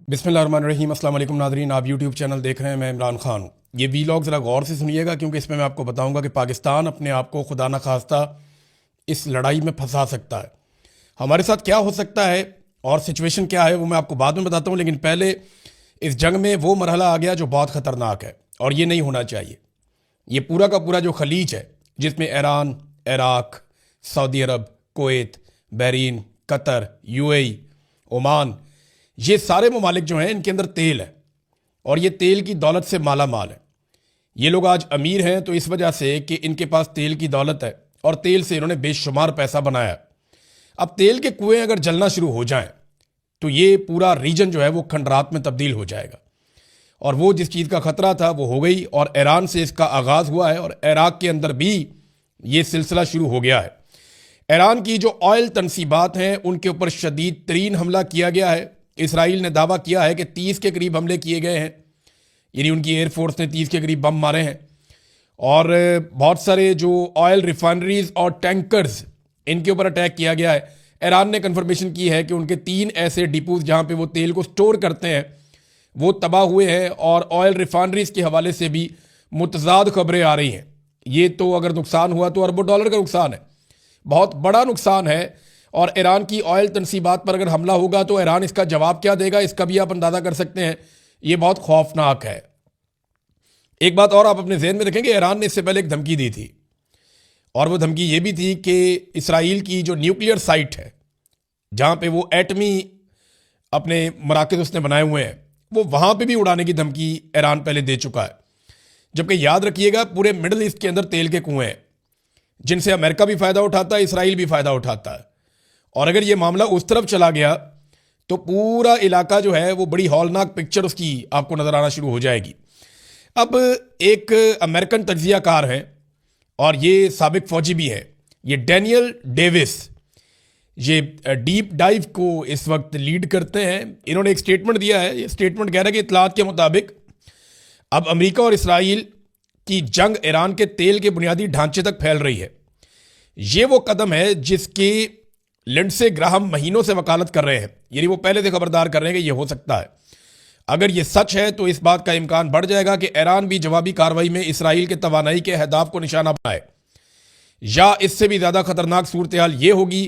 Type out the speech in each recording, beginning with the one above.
बिस्मिल्लाहिर्रहमानिर्रहीम। अस्सलाम वालेकुम नाज़रीन, आप यूट्यूब चैनल देख रहे हैं। मैं इमरान ख़ान हूँ। ये वीलॉग ज़रा गौर से सुनिएगा क्योंकि इसमें मैं आपको बताऊँगा कि पाकिस्तान अपने आप को खुदा न खास्ता इस लड़ाई में फंसा सकता है। हमारे साथ क्या हो सकता है और सिचुएशन क्या है वो मैं आपको बाद में बताता हूँ, लेकिन पहले इस जंग में वो मरहला आ गया जो बहुत ख़तरनाक है और ये नहीं होना चाहिए। ये पूरा का पूरा जो खलीज है जिसमें Iran, Iraq, Saudi Arab, Kuwait, Bahrain, Qatar, UAE, Oman, ये सारे ममालिक जो हैं इनके अंदर तेल है और ये तेल की दौलत से माला माल है। ये लोग आज अमीर हैं तो इस वजह से कि इनके पास तेल की दौलत है और तेल से इन्होंने बेशुमार पैसा बनाया। अब तेल के कुएं अगर जलना शुरू हो जाएं तो ये पूरा रीजन जो है वो खंडरात में तब्दील हो जाएगा और वो जिस चीज़ का खतरा था वो हो गई और ईरान से इसका आगाज़ हुआ है और इराक के अंदर भी ये सिलसिला शुरू हो गया है। ईरान की जो ऑयल तनसीबात हैं उनके ऊपर शदीद तरीन हमला किया गया है। इसराइल ने दावा किया है कि 30 के करीब हमले किए गए हैं, यानी उनकी एयरफोर्स ने 30 के करीब बम मारे हैं और बहुत सारे जो ऑयल रिफाइनरीज और टैंकर्स इनके ऊपर अटैक किया गया है। ईरान ने कन्फर्मेशन की है कि उनके 3 ऐसे डिपोज जहां पे वो तेल को स्टोर करते हैं वो तबाह हुए हैं और ऑयल रिफाइनरीज के हवाले से भी मुतजाद खबरें आ रही हैं। ये तो अगर नुकसान हुआ तो अरबों डॉलर का नुकसान है, बहुत बड़ा नुकसान है। और ईरान की ऑयल तनसीबात पर अगर हमला होगा तो ईरान इसका जवाब क्या देगा इसका भी आप अंदाज़ा कर सकते हैं। ये बहुत खौफनाक है। एक बात और आप अपने जहन में रखेंगे, ईरान ने इससे पहले एक धमकी दी थी और वो धमकी ये भी थी कि इसराइल की जो न्यूक्लियर साइट है जहाँ पे वो एटमी अपने मराकज़ उसने बनाए हुए हैं वो वहाँ पे भी उड़ाने की धमकी ईरान पहले दे चुका है। जबकि याद रखिएगा पूरे मिडल ईस्ट के अंदर तेल के कुएँ हैं जिनसे अमेरिका भी फ़ायदा उठाता है, इसराइल भी फ़ायदा उठाता है। और अगर ये मामला उस तरफ चला गया तो पूरा इलाका जो है वो बड़ी हौलनाक पिक्चर उसकी आपको नज़र आना शुरू हो जाएगी। अब एक अमेरिकन तज्जियाकार हैं और ये साबिक फौजी भी हैं, ये डैनियल डेविस, ये डीप डाइव को इस वक्त लीड करते हैं। इन्होंने एक स्टेटमेंट दिया है। ये स्टेटमेंट कह रहा है कि इत्तलात के मुताबिक अब अमेरिका और इसराइल की जंग ईरान के तेल के बुनियादी ढांचे तक फैल रही है। ये वो कदम है जिसकी लिंडसे ग्राहम महीनों से वकालत कर रहे हैं, यानी वो पहले से खबरदार कर रहे हैं कि ये हो सकता है। अगर ये सच है तो इस बात का इम्कान बढ़ जाएगा कि ईरान भी जवाबी कार्रवाई में इसराइल के तवानाई के अहदाफ को निशाना बनाए, या इससे भी ज़्यादा खतरनाक सूरत हाल ये होगी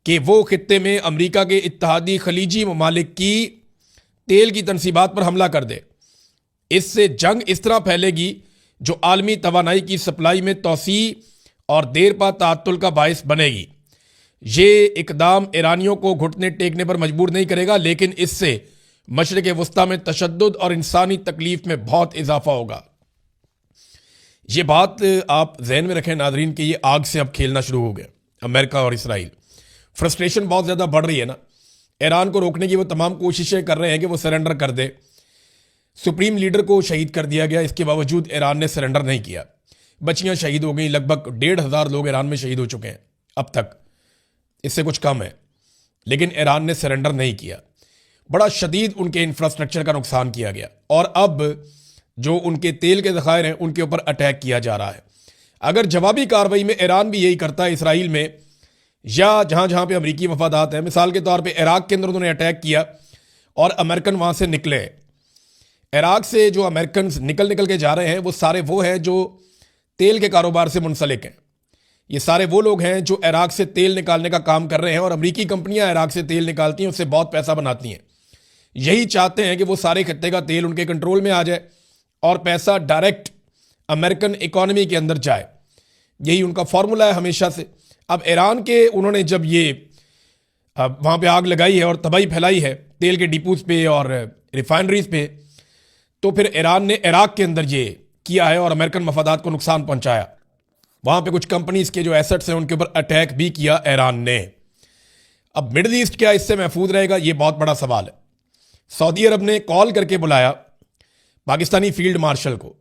कि वो खित्ते में अमरीका के इत्तहादी खलीजी ममालिक की तेल की तनसीबात पर हमला कर दे। इससे जंग इस तरह फैलेगी जो आलमी तवानाई की सप्लाई में तोसी और देर पा तातुल का बायस बनेगी। ये इकदाम ईरानियों को घुटने टेकने पर मजबूर नहीं करेगा, लेकिन इससे मशरिक वस्ता में तशद्दुद और इंसानी तकलीफ में बहुत इजाफा होगा। ये बात आप जहन में रखें नाजरीन कि ये आग से अब खेलना शुरू हो गया अमेरिका और इसराइल। फ्रस्ट्रेशन बहुत ज़्यादा बढ़ रही है ना। ईरान को रोकने की वो तमाम कोशिशें कर रहे हैं कि वो सरेंडर कर दे। सुप्रीम लीडर को शहीद कर दिया गया, इसके बावजूद ईरान ने सरेंडर नहीं किया। बच्चियां शहीद हो गई, लगभग 1,500 लोग ईरान में शहीद हो चुके हैं अब तक, इससे कुछ कम है, लेकिन ईरान ने सरेंडर नहीं किया। बड़ा शदीद उनके इंफ्रास्ट्रक्चर का नुकसान किया गया और अब जो उनके तेल के ज़खायर हैं उनके ऊपर अटैक किया जा रहा है। अगर जवाबी कार्रवाई में ईरान भी यही करता है इसराइल में या जहाँ जहाँ पे अमरीकी मफादात हैं, मिसाल के तौर पे इराक के अंदर उन्होंने अटैक किया और अमेरिकन वहाँ से निकले। इराक से जो अमेरिकन निकल के जा रहे हैं वो सारे वो हैं जो तेल के कारोबार से मुंसलिक हैं। ये सारे वो लोग हैं जो इराक से तेल निकालने का काम कर रहे हैं और अमरीकी कंपनियां इराक से तेल निकालती हैं, उससे बहुत पैसा बनाती हैं। यही चाहते हैं कि वो सारे खत्ते का तेल उनके कंट्रोल में आ जाए और पैसा डायरेक्ट अमेरिकन इकॉनमी के अंदर जाए। यही उनका फॉर्मूला है हमेशा से। अब ईरान के उन्होंने जब ये वहाँ पे आग लगाई है और तबाही फैलाई है तेल के डिपोज पे और रिफाइनरीज पे, तो फिर ईरान ने इराक के अंदर ये किया है और अमेरिकन मफादात को नुकसान पहुँचाया। वहाँ पे कुछ कंपनीज के जो एसेट्स हैं उनके ऊपर अटैक भी किया ईरान ने। अब मिडिल ईस्ट क्या इससे महफूज रहेगा, ये बहुत बड़ा सवाल है। सऊदी अरब ने कॉल करके बुलाया पाकिस्तानी फील्ड मार्शल को।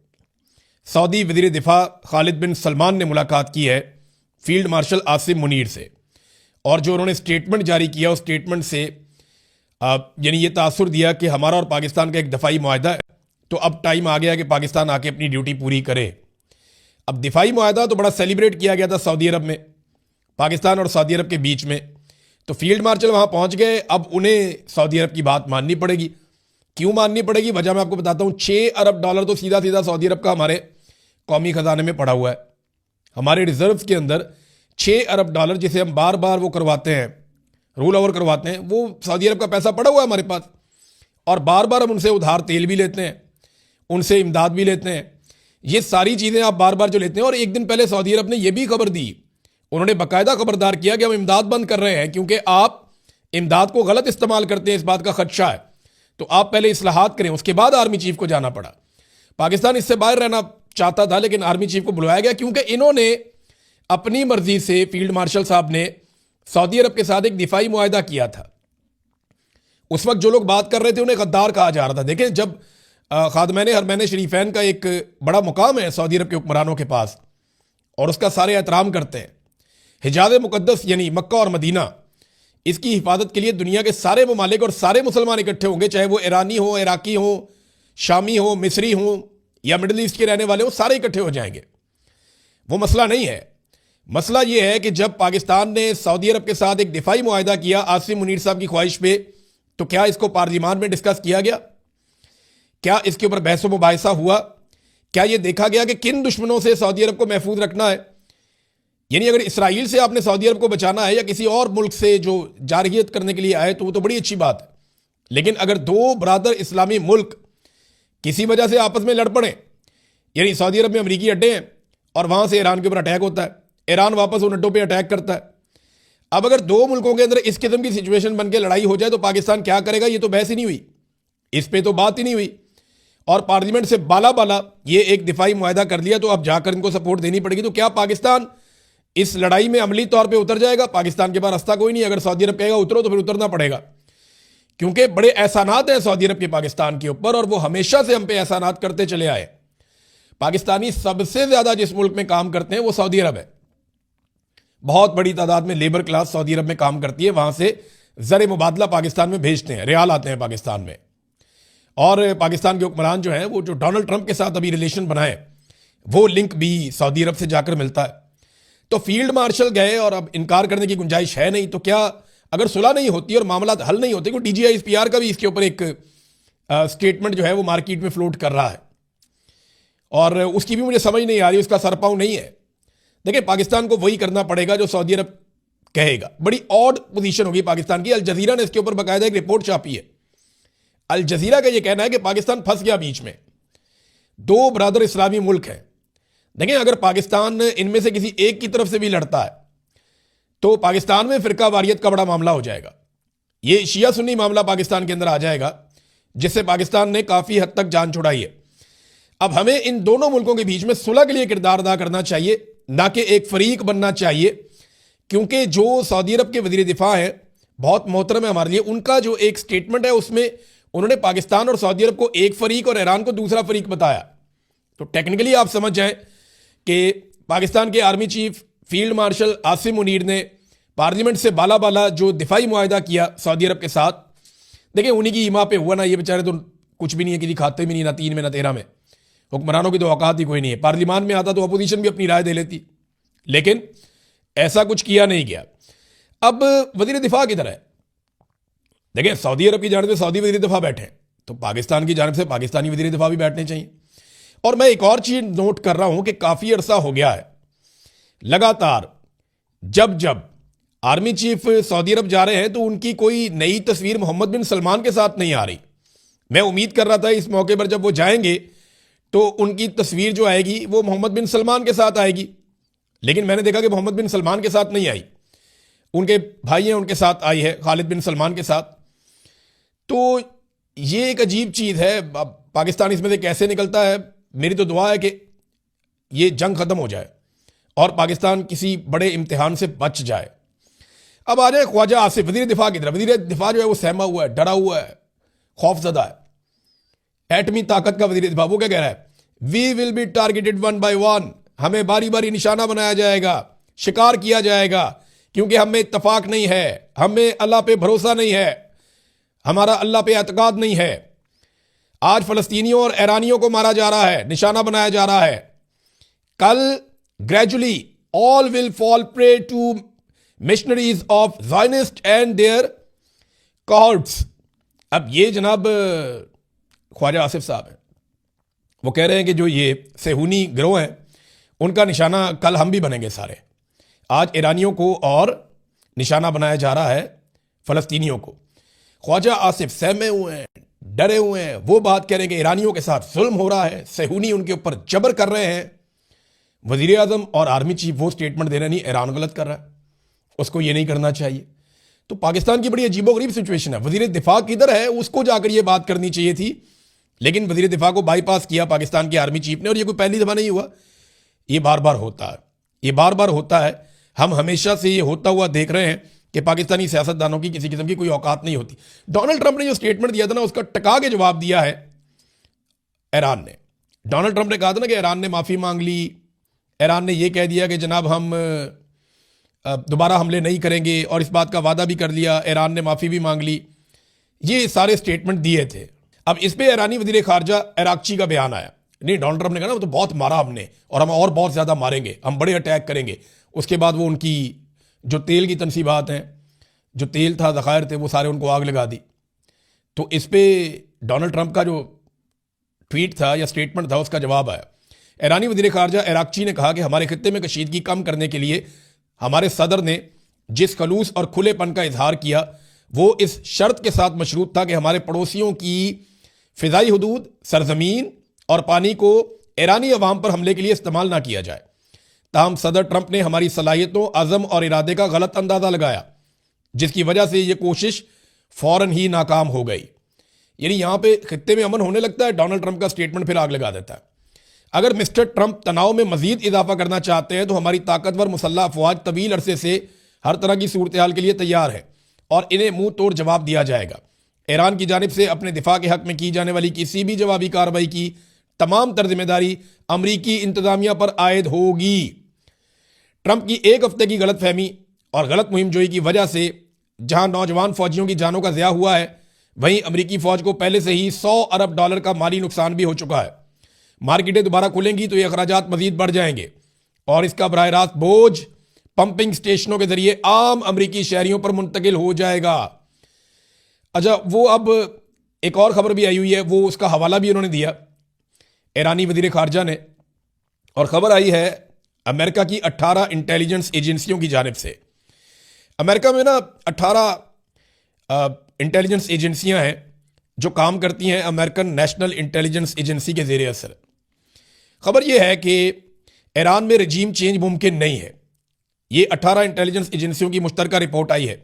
सऊदी वज़ीर दिफा खालिद बिन सलमान ने मुलाकात की है फील्ड मार्शल आसिम मुनीर से और जो उन्होंने स्टेटमेंट जारी किया उस स्टेटमेंट से यानी ये तासुर दिया कि हमारा और पाकिस्तान का एक दफाई मुआहदा है, तो अब टाइम आ गया कि पाकिस्तान आके अपनी ड्यूटी पूरी करे। अब दिफाई मुआहदा तो बड़ा सेलिब्रेट किया गया था सऊदी अरब में, पाकिस्तान और सऊदी अरब के बीच में, तो फील्ड मार्शल वहाँ पहुँच गए। अब उन्हें सऊदी अरब की बात माननी पड़ेगी। क्यों माननी पड़ेगी, वजह मैं आपको बताता हूं। $6 अरब तो सीधा सीधा सऊदी अरब का हमारे कौमी खजाने में पड़ा हुआ है। हमारे रिजर्व के अंदर $6 अरब जिसे हम बार बार वो करवाते हैं, रोल ओवर करवाते हैं, वो सऊदी अरब का पैसा पड़ा हुआ है हमारे पास। और बार बार हम उनसे उधार तेल भी लेते हैं, उनसे इमदाद भी लेते हैं। ये सारी चीज़ें आप बार बार जो लेते हैं। और एक दिन पहले सऊदी अरब ने यह भी खबर दी, उन्होंने बाकायदा खबरदार किया कि हम इमदाद बंद कर रहे हैं क्योंकि आप इमदाद को गलत इस्तेमाल करते हैं, इस बात का खदशा है। तो आप पहले इस्लाहात करें। उसके बाद आर्मी चीफ को जाना पड़ा। पाकिस्तान इससे बाहर रहना चाहता था लेकिन आर्मी चीफ को बुलाया गया क्योंकि इन्होंने अपनी मर्जी से, फील्ड मार्शल साहब ने सऊदी अरब के साथ एक दिफाई मुआहदा किया था। उस वक्त जो लोग बात कर रहे थे उन्हें गद्दार कहा जा रहा था। देखें, जब खादमैन हरमैन शरीफैन का एक बड़ा मुकाम है सऊदी अरब के हुक्मरानों के पास और उसका सारे एहतराम करते हैं। हिजाज मुकद्दस यानी मक्का और मदीना, इसकी हिफाजत के लिए दुनिया के सारे ममालिक और सारे मुसलमान इकट्ठे होंगे, चाहे वो ईरानी हो, इराकी हो, शामी हो, मिस्री हो या मिडल ईस्ट के रहने वाले हो, सारे इकट्ठे हो जाएंगे। वो मसला नहीं है। मसला ये है कि जब पाकिस्तान ने सऊदी अरब के साथ एक दिफाई मुआहदा किया आसिम मुनीर साहब की ख्वाहिश पे, तो क्या इसको पार्लियामान में डिस्कस किया गया? क्या इसके ऊपर बहस व मुबाहिसा हुआ? क्या यह देखा गया कि किन दुश्मनों से सऊदी अरब को महफूज रखना है? यानी अगर इसराइल से आपने सऊदी अरब को बचाना है या किसी और मुल्क से जो जारहियत करने के लिए आए तो वो तो बड़ी अच्छी बात है। लेकिन अगर दो बरादर इस्लामी मुल्क किसी वजह से आपस में लड़ पड़े, यानी सऊदी अरब में अमरीकी अड्डे हैं और वहां से ईरान के ऊपर अटैक होता है, ईरान वापस उन अड्डों पर अटैक करता है। अब अगर दो मुल्कों के अंदर इस किस्म की सिचुएशन बन के लड़ाई हो जाए तो पाकिस्तान क्या करेगा? ये तो बहस ही नहीं हुई, इस पर तो बात ही नहीं हुई। और पार्लियामेंट से बाला बाला ये एक दिफाई मुआहदा कर लिया तो अब जाकर इनको सपोर्ट देनी पड़ेगी। तो क्या पाकिस्तान इस लड़ाई में अमली तौर पे उतर जाएगा? पाकिस्तान के पास रास्ता कोई नहीं। अगर सऊदी अरब कहेगा उतरो तो फिर उतरना पड़ेगा, क्योंकि बड़े एहसानात हैं सऊदी अरब के पाकिस्तान के ऊपर और वो हमेशा से हम पे एहसानात करते चले आए। पाकिस्तानी सबसे ज्यादा जिस मुल्क में काम करते हैं वो सऊदी अरब है। बहुत बड़ी तादाद में लेबर क्लास सऊदी अरब में काम करती है, वहां से ज़र मुबादला पाकिस्तान में भेजते हैं, रियाल आते हैं पाकिस्तान में। और पाकिस्तान के हुक्मरान जो हैं वो जो डोनाल्ड ट्रंप के साथ अभी रिलेशन बनाए, वो लिंक भी सऊदी अरब से जाकर मिलता है। तो फील्ड मार्शल गए और अब इनकार करने की गुंजाइश है नहीं। तो क्या अगर सुलह नहीं होती और मामला हल नहीं होते, क्योंकि DGISPR का भी इसके ऊपर एक स्टेटमेंट जो है वो मार्केट में फ्लोट कर रहा है और उसकी भी मुझे समझ नहीं आ रही, उसका सरपाव नहीं है। देखिए, पाकिस्तान को वही करना पड़ेगा जो सऊदी अरब कहेगा। बड़ी ऑड पोजीशन होगी पाकिस्तान की। अल जजीरा ने इसके ऊपर बाकायदा एक रिपोर्ट छापी है। अल जजीरा का यह कहना है कि पाकिस्तान फंस गया बीच में, दो बरादर इस्लामी मुल्क हैं। देखिए, अगर पाकिस्तान इनमें से किसी एक की तरफ से भी लड़ता है तो पाकिस्तान में फिरका वारियत का बड़ा मामला हो जाएगा। यह शिया सुन्नी मामला पाकिस्तान के अंदर आ जाएगा, जिससे पाकिस्तान ने काफी हद तक जान छुड़ाई है। अब हमें इन दोनों मुल्कों के बीच में सुलह के लिए किरदार अदा करना चाहिए, ना कि एक फरीक बनना चाहिए। क्योंकि जो सऊदी अरब के वजीर दिफा हैं, बहुत मोहतरम है हमारे लिए, उनका जो एक स्टेटमेंट है उसमें उन्होंने पाकिस्तान और सऊदी अरब को एक फरीक और ईरान को दूसरा फरीक बताया। तो टेक्निकली आप समझ जाएं कि पाकिस्तान के army chief field marshal Asim Munir ने पार्लियामेंट से बाला बाला जो दिफाई मुआहदा किया सऊदी अरब के साथ, देखिए उन्हीं की ईमा पे हुआ ना। ये बेचारे तो कुछ भी नहीं है, किसी खाते में नहीं, ना 3 में ना 13 में। हुक्मरानों की तो औकात ही कोई नहीं है। पार्लियामान में आता तो अपोजिशन भी अपनी राय दे लेती, लेकिन ऐसा कुछ किया नहीं गया। अब वजीर दिफा किधर है? देखिए, सऊदी अरब की जानिब से सऊदी वजीर दिफा बैठे हैं, तो पाकिस्तान की जानिब से पाकिस्तानी वजीर दिफा भी बैठने चाहिए। और मैं एक और चीज नोट कर रहा हूं कि काफी अरसा हो गया है लगातार जब जब आर्मी चीफ सऊदी अरब जा रहे हैं तो उनकी कोई नई तस्वीर मोहम्मद बिन सलमान के साथ नहीं आ रही। मैं उम्मीद कर रहा था इस मौके पर जब वो जाएंगे तो उनकी तस्वीर जो आएगी वो मोहम्मद बिन सलमान के साथ आएगी, लेकिन मैंने देखा कि मोहम्मद बिन सलमान के साथ नहीं आई, उनके भाई हैं उनके साथ आई है, खालिद बिन सलमान के साथ। तो ये एक अजीब चीज़ है। पाकिस्तान इसमें से कैसे निकलता है? मेरी तो दुआ है कि ये जंग खत्म हो जाए और पाकिस्तान किसी बड़े इम्तिहान से बच जाए। अब आ जाए ख्वाजा आसिफ, वजीर दिफा की तरफ। वजीर दिफा जो है वो सहमा हुआ है, डरा हुआ है, खौफजदा है। एटमी ताकत का वजीर दिफा, वो क्या कह रहा है? We will be targeted 1 by 1, हमें बारी बारी निशाना बनाया जाएगा, शिकार किया जाएगा, क्योंकि हमें इत्तफाक नहीं है, हमें अल्लाह पे भरोसा नहीं है, हमारा अल्लाह पे एतकाद नहीं है। आज फलस्तीनियों और ईरानियों को मारा जा रहा है, निशाना बनाया जा रहा है। कल gradually all will fall prey to missionaries of Zionist and their cords. अब ये जनाब ख्वाजा आसिफ साहब हैं, वो कह रहे हैं कि जो ये सेहूनी गिरोह है उनका निशाना कल हम भी बनेंगे सारे। आज ईरानियों को और निशाना बनाया जा रहा है फ़लस्तीनियों को। ख्वाजा आसिफ सहमे हुए हैं, डरे हुए हैं, वो बात कह रहे हैं कि ईरानियों के साथ जुल्म हो रहा है, सेहूनी उनके ऊपर जबर कर रहे हैं। वज़ीर आज़म और आर्मी चीफ वो स्टेटमेंट दे रहे नहीं, ईरान गलत कर रहा है, उसको ये नहीं करना चाहिए। तो पाकिस्तान की बड़ी अजीबोगरीब सिचुएशन है। वज़ीर दिफा किधर है, उसको जाकर ये बात करनी चाहिए थी, लेकिन वज़ीर दिफा को बाईपास किया पाकिस्तान के आर्मी चीफ ने। और ये कोई पहली दफ़ा नहीं हुआ, ये बार बार होता है, ये बार बार होता है। हम हमेशा से ये होता हुआ देख रहे हैं कि पाकिस्तानी सियासतदानों की किसी किस्म की कोई औकात नहीं होती। डोनाल्ड ट्रंप ने जो स्टेटमेंट दिया था ना, उसका टका के जवाब दिया है ईरान ने। डोनाल्ड ट्रंप ने कहा था ना कि ईरान ने माफ़ी मांग ली, ईरान ने यह कह दिया कि जनाब हम दोबारा हमले नहीं करेंगे, और इस बात का वादा भी कर लिया, ईरान ने माफ़ी भी मांग ली। ये सारे स्टेटमेंट दिए थे। अब इस पे ईरानी वज़ीर ख़ारजा इराक़ची का बयान आया। नहीं, डोनाल्ड ट्रंप ने कहा ना वो तो बहुत मारा हमने, और हम और बहुत ज़्यादा मारेंगे, हम बड़े अटैक करेंगे। उसके बाद वो उनकी जो तेल की तनसीबात हैं, जो तेल था, ज़खायर थे, वो सारे उनको आग लगा दी। तो इस पे डोनाल्ड ट्रंप का जो ट्वीट था या स्टेटमेंट था, उसका जवाब आया। ईरानी वज़ीर ख़ारजा इराक़ची ने कहा कि हमारे खित्ते में कशीदगी कम करने के लिए हमारे सदर ने जिस खलूस और खुलेपन का इजहार किया, वो इस शर्त के साथ मशरूत था कि हमारे पड़ोसियों की फ़िज़ाई हदूद, सरजमीन और पानी को ईरानी अवाम पर हमले के लिए इस्तेमाल ना किया जाए। ताहम सदर ट्रंप ने हमारी सलाहियतों, अज़म और इरादे का गलत अंदाज़ा लगाया, जिसकी वजह से ये कोशिश फ़ौरन ही नाकाम हो गई। यानी यहाँ पे खित्ते में अमन होने लगता है, डोनाल्ड ट्रंप का स्टेटमेंट फिर आग लगा देता है। अगर मिस्टर ट्रंप तनाव में मजीद इजाफा करना चाहते हैं तो हमारी ताकतवर मुसल्लह अफवाज तवील अरसे से हर तरह की सूरत हाल के लिए तैयार है और इन्हें मुंह तोड़ जवाब दिया जाएगा। ईरान की जानिब से अपने दिफा के हक में की जाने वाली किसी भी जवाबी कार्रवाई की तमाम तर जिम्मेदारी अमरीकी इंतजामिया पर आयद होगी। ट्रंप की एक हफ्ते की गलत फहमी और गलत मुहिम जोई की वजह से जहां नौजवान फौजियों की जानों का ज़िया हुआ है, वहीं अमरीकी फौज को पहले से ही $100 अरब का माली नुकसान भी हो चुका है। मार्केटें दोबारा खुलेंगी तो ये अखराजात मजीद बढ़ जाएंगे और इसका बराह रास्त बोझ पंपिंग स्टेशनों के जरिए आम अमरीकी शहरियों पर मुंतकिल हो जाएगा। अच्छा, वो अब एक और खबर भी आई हुई है, वो उसका हवाला भी उन्होंने दिया ईरानी वज़ीर ख़ारजा ने, और ख़बर आई है अमेरिका की 18 इंटेलिजेंस एजेंसियों की जानिब से। अमेरिका में ना 18 इंटेलिजेंस एजेंसियां हैं जो काम करती हैं अमेरिकन नेशनल इंटेलिजेंस एजेंसी के ज़ेरे असर। खबर यह है कि ईरान में रजीम चेंज मुमकिन नहीं है। ये 18 इंटेलिजेंस एजेंसियों की मुश्तरका रिपोर्ट आई है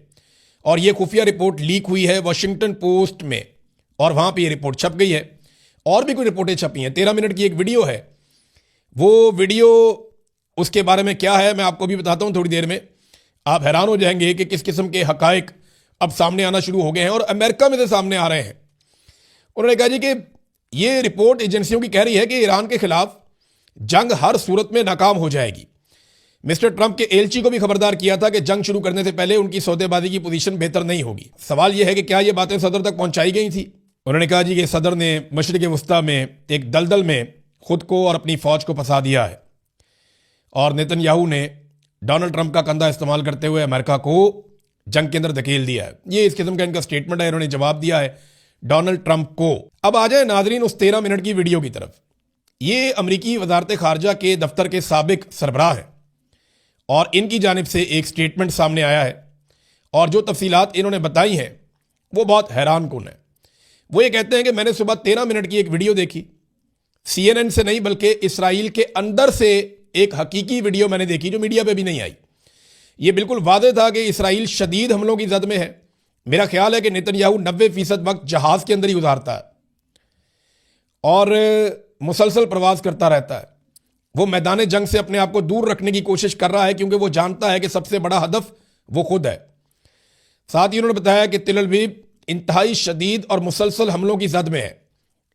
और ये खुफिया रिपोर्ट लीक हुई है वॉशिंगटन पोस्ट में, और वहाँ पे ये रिपोर्ट छप गई है। और भी कोई रिपोर्टें छपी हैं। 13 मिनट की एक वीडियो है, वो वीडियो उसके बारे में क्या है मैं आपको भी बताता हूँ थोड़ी देर में। आप हैरान हो जाएंगे कि किस किस्म के हकायक अब सामने आना शुरू हो गए हैं और अमेरिका में से सामने आ रहे हैं। उन्होंने कहा जी कि ये रिपोर्ट एजेंसियों की कह रही है कि ईरान के खिलाफ जंग हर सूरत में नाकाम हो जाएगी। मिस्टर ट्रंप के एलची को भी खबरदार किया था कि जंग शुरू करने से पहले उनकी सौदेबाजी की पोजीशन बेहतर नहीं होगी। सवाल यह है कि क्या ये बातें सदर तक पहुंचाई गई थी। उन्होंने कहा जी कि सदर ने मशरिक़ वस्ता में एक दलदल में खुद को और अपनी फौज को फंसा दिया है और नेतन्याहू ने डोनाल्ड ट्रंप का कंधा इस्तेमाल करते हुए अमेरिका को जंग के अंदर धकेल दिया है। ये इस किस्म का इनका स्टेटमेंट है, इन्होंने जवाब दिया है डोनाल्ड ट्रंप को। अब आ जाए नाजरीन उस 13 मिनट की वीडियो की तरफ। ये अमरीकी वजारत खारजा के दफ्तर के साबिक सरबराह हैं और इनकी जानिब से एक स्टेटमेंट सामने आया है और जो तफसीलात इन्होंने बताई हैं वो बहुत हैरान कुन है। वो ये कहते हैं कि मैंने सुबह 13 मिनट की एक वीडियो देखी, CNN से नहीं बल्कि इसराइल के अंदर से एक हकीकी वीडियो मैंने देखी जो मीडिया पे भी नहीं आई। ये बिल्कुल वादे था कि इसराइल शदीद हमलों की जद में है। मेरा ख्याल है कि नेतन्याहू 90% वक्त जहाज के अंदर ही गुजारता है और मुसलसल प्रवास करता रहता है। वो मैदान जंग से अपने आप को दूर रखने की कोशिश कर रहा है क्योंकि वो जानता है कि सबसे बड़ा हदफ वो खुद है। साथ ही उन्होंने बताया कि तिल अवीव इंतहाई शदीद और मुसलसल हमलों की जद में है।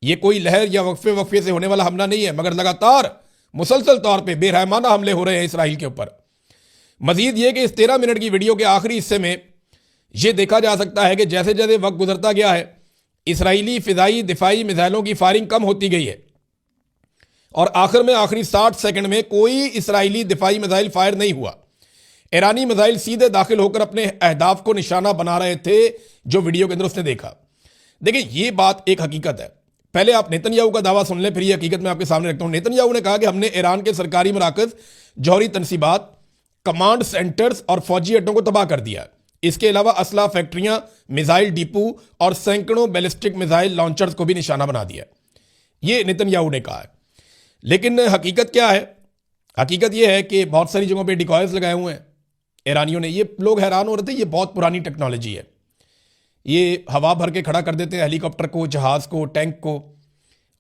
ये कोई लहर या वक्फे से होने वाला हमला नहीं है, मगर लगातार मुसलसल तौर पर बेरहमाना हमले हो रहे हैं इसराइल के ऊपर। मजीद ये कि इस 13 मिनट की वीडियो के आखिरी हिस्से में यह देखा जा सकता है कि जैसे जैसे वक्त गुजरता गया है इसराइली फिजाई दिफाई मिसाइलों की फायरिंग कम होती गई है और आखिर में आखिरी 60 सेकंड में कोई इसराइली दिफाई मिसाइल फायर नहीं हुआ। ईरानी मिसाइल सीधे दाखिल होकर अपने अहदाफ को निशाना बना रहे थे जो वीडियो के अंदर उसने देखा। देखिए, ये बात एक हकीकत है। पहले आप नेतन्याहू का दावा सुन लें, फिर ये हकीकत मैं आपके सामने रखता हूं। नेतन्याहू ने कहा कि हमने ईरान के सरकारी मराकज, जौहरी तनसीबात, कमांड सेंटर्स और फौजी अड्डों को तबाह कर दिया। इसके अलावा असला फैक्ट्रियां, मिसाइल डिपो और सैकड़ों बैलिस्टिक मिसाइल लॉन्चर्स को भी निशाना बना दिया। ये नेतन्याहू ने कहा है। लेकिन हकीकत क्या है? हकीकत यह है कि बहुत सारी जगहों पे डिकॉयर्स लगाए हुए हैं ईरानियों ने। ये लोग हैरान हो रहे थे, ये बहुत पुरानी टेक्नोलॉजी है। ये हवा भर के खड़ा कर देते हैं हेलीकॉप्टर को, जहाज़ को, टैंक को,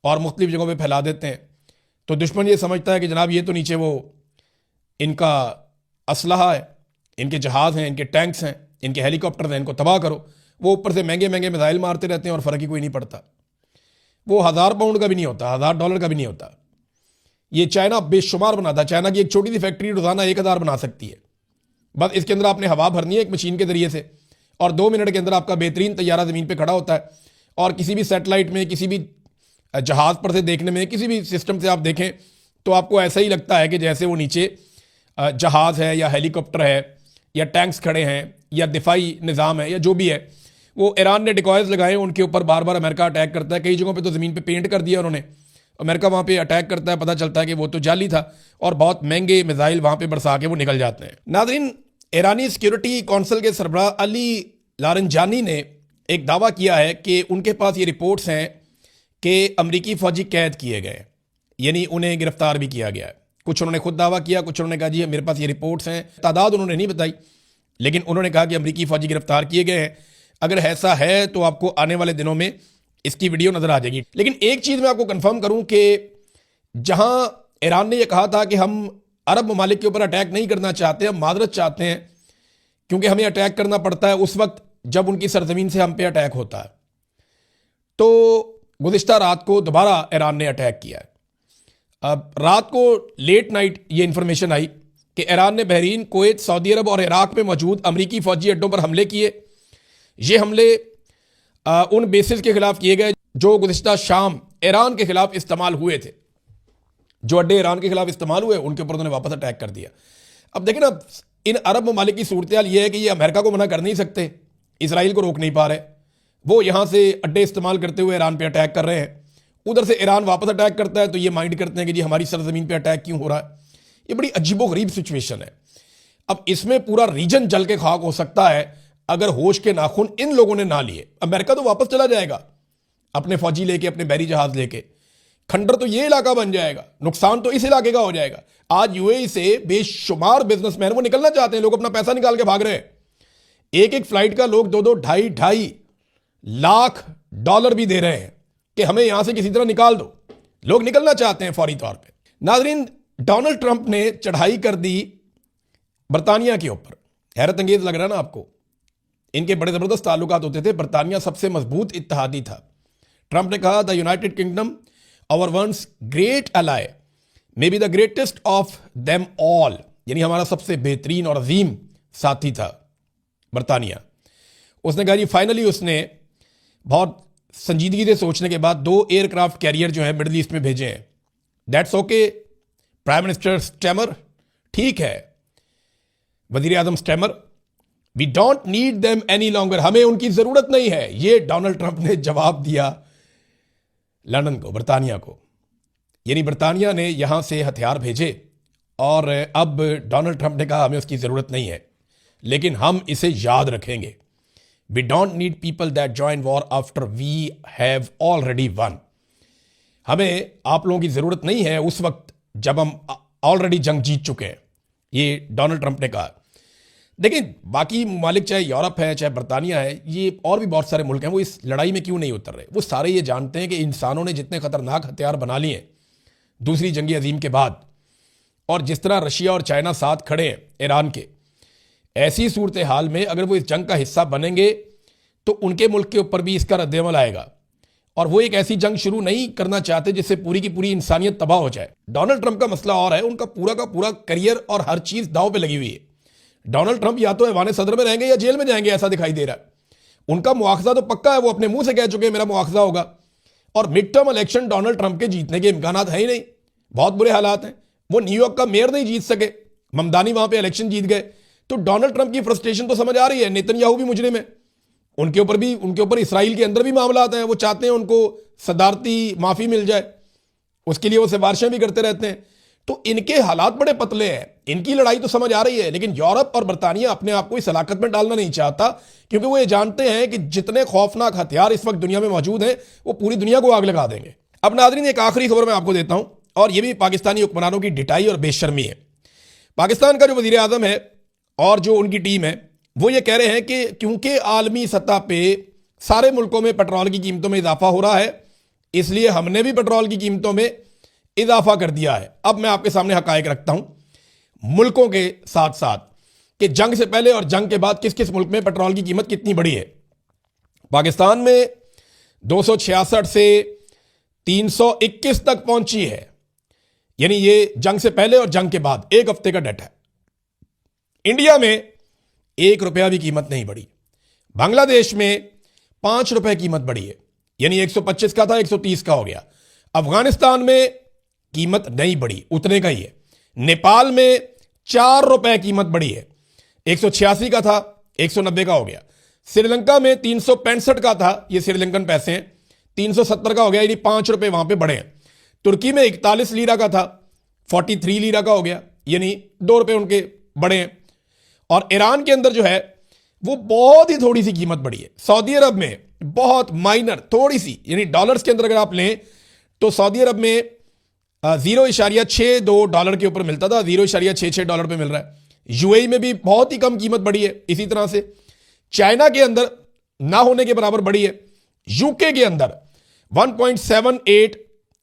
और मुख्तलिफ जगहों पे फैला देते हैं। तो दुश्मन ये समझता है कि जनाब ये तो नीचे वो इनका असलहा है, इनके जहाज़ हैं, इनके टैंक्स हैं, इनके हेलीकॉप्टर हैं, इनको तबाह करो। वो ऊपर से महंगे महंगे मिसाइल मारते रहते हैं और फ़र्क ही कोई नहीं पड़ता। वो $1000 का भी नहीं होता, $1000 का भी नहीं होता। ये चाइना बेशुमार बनाता है। चाइना की एक छोटी सी फैक्ट्री रोज़ाना 1000 बना सकती है। बस इसके अंदर आपने हवा भरनी है एक मशीन के जरिए से, और 2 मिनट के अंदर आपका बेहतरीन तैयारा ज़मीन पे खड़ा होता है। और किसी भी सैटेलाइट में, किसी भी जहाज़ पर से देखने में, किसी भी सिस्टम से आप देखें तो आपको ऐसा ही लगता है कि जैसे वो नीचे जहाज़ है या हेलीकॉप्टर है या टैंक्स खड़े हैं या दिफाई निज़ाम है या जो भी है। वो ईरान ने डिकॉयर्स लगाए, उनके ऊपर बार बार अमेरिका अटैक करता है। कई जगहों पे तो ज़मीन पे पेंट कर दिया उन्होंने। अमेरिका वहाँ पे अटैक करता है, पता चलता है कि वो तो जाली था, और बहुत महंगे मिसाइल वहाँ पे बरसा के वो निकल जाते हैं। नाज़रीन, ईरानी सिक्योरिटी कौंसिल के सरबराह अली लारंजानी ने एक दावा किया है कि उनके पास ये रिपोर्ट्स हैं कि अमरीकी फ़ौजी कैद किए गए, यानी उन्हें गिरफ्तार भी किया गया है। कुछ उन्होंने खुद दावा किया, कुछ उन्होंने कहा जी मेरे पास ये रिपोर्ट्स हैं। तादाद उन्होंने नहीं बताई, लेकिन उन्होंने कहा कि अमरीकी फ़ौजी गिरफ्तार किए गए हैं। अगर ऐसा है तो आपको आने वाले दिनों में इसकी वीडियो नज़र आ जाएगी। लेकिन एक चीज़ मैं आपको कंफर्म करूं कि जहां ईरान ने यह कहा था कि हम अरब ममालिक के ऊपर अटैक नहीं करना चाहते, हम मादरत चाहते हैं क्योंकि हमें अटैक करना पड़ता है उस वक्त जब उनकी सरजमीन से हम पे अटैक होता है, तो गुज़िश्ता रात को दोबारा ईरान ने अटैक किया है। अब रात को लेट नाइट ये इंफॉर्मेशन आई कि ईरान ने बहरीन, कुवैत, सऊदी अरब और इराक में मौजूद अमरीकी फ़ौजी अड्डों पर हमले किए। ये हमले उन बेसिस के खिलाफ किए गए जो गुज़िश्ता शाम ईरान के खिलाफ इस्तेमाल हुए थे। जो अड्डे ईरान के खिलाफ इस्तेमाल हुए उनके ऊपर उन्होंने वापस अटैक कर दिया। अब देखिए ना, इन अरब ममालिक की सूरत हाल ये है कि ये अमेरिका को मना कर नहीं सकते, इसराइल को रोक नहीं पा रहे। वो यहाँ से अड्डे इस्तेमाल करते हुए ईरान पे अटैक कर रहे हैं, उधर से ईरान वापस अटैक करता है तो ये माइंड करते हैं कि जी हमारी सरजमीन पे अटैक क्यों हो रहा है। ये बड़ी अजीबोगरीब सिचुएशन है। अब इसमें पूरा रीजन जल के खाक हो सकता है अगर होश के नाखून इन लोगों ने ना लिए। अमेरिका तो वापस चला जाएगा अपने फौजी लेके, अपने बहरी जहाज लेके। खंडर तो ये इलाका बन जाएगा, नुकसान तो इस इलाके का हो जाएगा। आज यूएई से बेशुमार बिजनेसमैन वो निकलना चाहते हैं, लोग अपना पैसा निकाल के भाग रहे हैं। एक एक फ्लाइट का लोग 2-2, $2.5 लाख भी दे रहे हैं कि हमें यहां से किसी तरह निकाल दो। लोग निकलना चाहते हैं फौरी तौर पे। नाजरीन, डोनाल्ड ट्रंप ने चढ़ाई कर दी बरतानिया के ऊपर। हैरत अंगेज लग रहा है ना आपको? इनके बड़े जबरदस्त ताल्लुकात होते थे, बरतानिया सबसे मजबूत इत्तेहादी था। ट्रंप ने कहा the United Kingdom our once great ally may be the greatest of them all, यानी हमारा सबसे बेहतरीन और अजीम साथी था बरतानिया। उसने कहा जी फाइनली उसने बहुत संजीदगी से सोचने के बाद 2 एयरक्राफ्ट कैरियर जो है मिडिल ईस्ट में भेजे हैं। That's okay prime minister Starmer, ठीक है वजीर आजम Starmer, we don't need them any longer, हमें उनकी जरूरत नहीं है। ये डोनाल्ड ट्रंप ने जवाब दिया लंदन को, बरतानिया को। यानी बरतानिया ने यहां से हथियार भेजे और अब डोनाल्ड ट्रंप ने कहा हमें उसकी जरूरत नहीं है, लेकिन हम इसे याद रखेंगे। We don't need people that join war after we have already won. हमें आप लोगों की जरूरत नहीं है उस वक्त जब हम ऑलरेडी जंग जीत चुके हैं, ये डोनाल्ड ट्रंप ने कहा। देखिए बाकी ममालिक, चाहे यूरोप है चाहे बरतानिया है, ये और भी बहुत सारे मुल्क हैं, वो इस लड़ाई में क्यों नहीं उतर रहे? वो सारे ये जानते हैं कि इंसानों ने जितने खतरनाक हथियार बना लिए दूसरी जंग अजीम के बाद, और जिस तरह रशिया और चाइना साथ खड़े हैं ईरान के, ऐसी सूरत हाल में अगर वो इस जंग का हिस्सा बनेंगे तो उनके मुल्क के ऊपर भी इसका रद्देअमल आएगा। और वो एक ऐसी जंग शुरू नहीं करना चाहते जिससे पूरी की पूरी इंसानियत तबाह हो जाए। डोनाल्ड ट्रंप का मसला और है, उनका पूरा का पूरा करियर और हर चीज दांव पे लगी हुई है। डोनाल्ड ट्रंप या तो ऐवान सदर में रहेंगे या जेल में जाएंगे, ऐसा दिखाई दे रहा है। उनका मुआवजा तो पक्का है, वो अपने मुंह से कह चुके हैं मेरा मुआवजा होगा। और mid term election Donald Trump के जीतने के इम्कान है ही नहीं, बहुत बुरे हालात हैं। वो न्यूयॉर्क का मेयर नहीं जीत सके, ममदानी वहां पे इलेक्शन जीत गए। तो डोनाल्ड ट्रंप की फ्रस्ट्रेशन तो समझ आ रही है। नेतन्याहू भी मुजरिम है, उनके ऊपर इसराइल के अंदर भी मामला आता है। वो चाहते हैं उनको सदारती माफी मिल जाए, उसके लिए वो सिफारिशें भी करते रहते हैं। तो इनके हालात बड़े पतले हैं। इनकी लड़ाई तो समझ आ रही है, लेकिन यूरोप और बरतानिया अपने आप को इस हलाकत में डालना नहीं चाहता, क्योंकि वो ये जानते हैं कि जितने खौफनाक हथियार इस वक्त दुनिया में मौजूद हैं वो पूरी दुनिया को आग लगा देंगे। अब नाज़रीन, एक आखिरी खबर मैं आपको देता हूं, और ये भी पाकिस्तानी हुक्मरानों की ढिठाई और बेशर्मी है। पाकिस्तान का जो वजीर आजम है और जो उनकी टीम है, वो ये कह रहे हैं कि क्योंकि आलमी सतह पे सारे मुल्कों में पेट्रोल की कीमतों में इजाफा हो रहा है, इसलिए हमने भी पेट्रोल की कीमतों में इजाफा कर दिया है। अब मैं आपके सामने हकायक रखता हूं मुल्कों के साथ साथ कि जंग से पहले और जंग के बाद किस किस मुल्क में पेट्रोल की कीमत कितनी बढ़ी है। पाकिस्तान में 266 से 321 तक पहुंची है, यानी ये जंग से पहले और जंग के बाद एक हफ्ते का डेटा है। इंडिया में 1 रुपया भी कीमत नहीं बढ़ी। बांग्लादेश में 5 रुपए कीमत बढ़ी है, यानी 125 का था 130 का हो गया। अफगानिस्तान में कीमत नहीं बढ़ी, उतने का ही है। नेपाल में 4 रुपए कीमत बढ़ी है, 186 का था 190 का हो गया। श्रीलंका में 365 का था, ये श्रीलंकन पैसे हैं, 370 का हो गया, यानी 5 रुपए वहां पे बढ़े हैं। तुर्की में 41 लीरा का था, 43 लीरा का हो गया, यानी 2 रुपए उनके बढ़े हैं। और ईरान के अंदर जो है वो बहुत ही थोड़ी सी कीमत बढ़ी है। सऊदी अरब में बहुत माइनर थोड़ी सी, यानी डॉलर्स के अंदर अगर आप लें तो सऊदी अरब में 0.62 डॉलर के ऊपर मिलता था, 0.66 डॉलर पे मिल रहा है। यूएई में भी बहुत ही कम कीमत बढ़ी है। इसी तरह से चाइना के अंदर ना होने के बराबर बढ़ी है। यूके के अंदर 1.78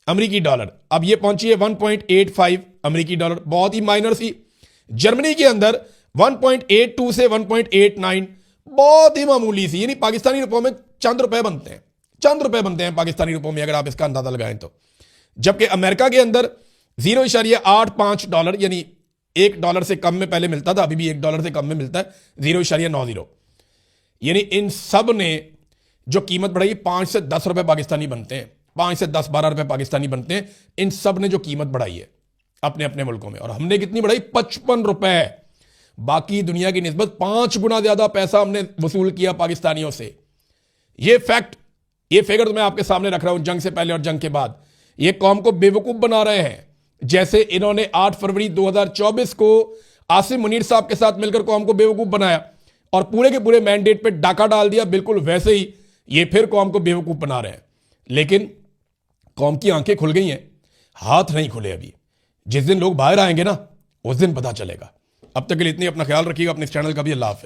अमेरिकी डॉलर, अब ये पहुंची है 1.85 अमेरिकी डॉलर, बहुत ही माइनर सी। जर्मनी के अंदर 1.82 से 1.89, बहुत ही मामूली सी, यानी पाकिस्तानी रुपयों में चंद रुपए बनते हैं, चंद रुपए बनते हैं पाकिस्तानी रुपयों में, अगर आप इसका अंदाजा लगाएं तो। जबकि अमेरिका के अंदर 0.85 डॉलर, यानी $1 से कम में पहले मिलता था, अभी भी $1 से कम में मिलता है, 0.90। यानी इन सब ने जो कीमत बढ़ाई 5 से 10 रुपए पाकिस्तानी बनते हैं, 5 से 10-12 रुपए पाकिस्तानी बनते हैं। इन सब ने जो कीमत बढ़ाई है अपने अपने मुल्कों में, और हमने कितनी बढ़ाई? 55 रुपए। बाकी दुनिया की निस्बत 5 गुना ज्यादा पैसा हमने वसूल किया पाकिस्तानियों से। ये फैक्ट, ये फिगर तो मैं आपके सामने रख रहा हूं, जंग से पहले और जंग के बाद। ये कौम को बेवकूफ बना रहे हैं, जैसे इन्होंने 8 फरवरी 2024 को आसिम मुनीर साहब के साथ मिलकर कौम को बेवकूफ बनाया और पूरे के पूरे मैंडेट पे डाका डाल दिया, बिल्कुल वैसे ही ये फिर कौम को बेवकूफ बना रहे हैं। लेकिन कौम की आंखें खुल गई हैं, हाथ नहीं खुले अभी। जिस दिन लोग बाहर आएंगे ना, उस दिन पता चलेगा। अब तक के लिए इतनी, अपना ख्याल रखिएगा, अपने इस चैनल का भी। अल्लाह हाफ़िज़।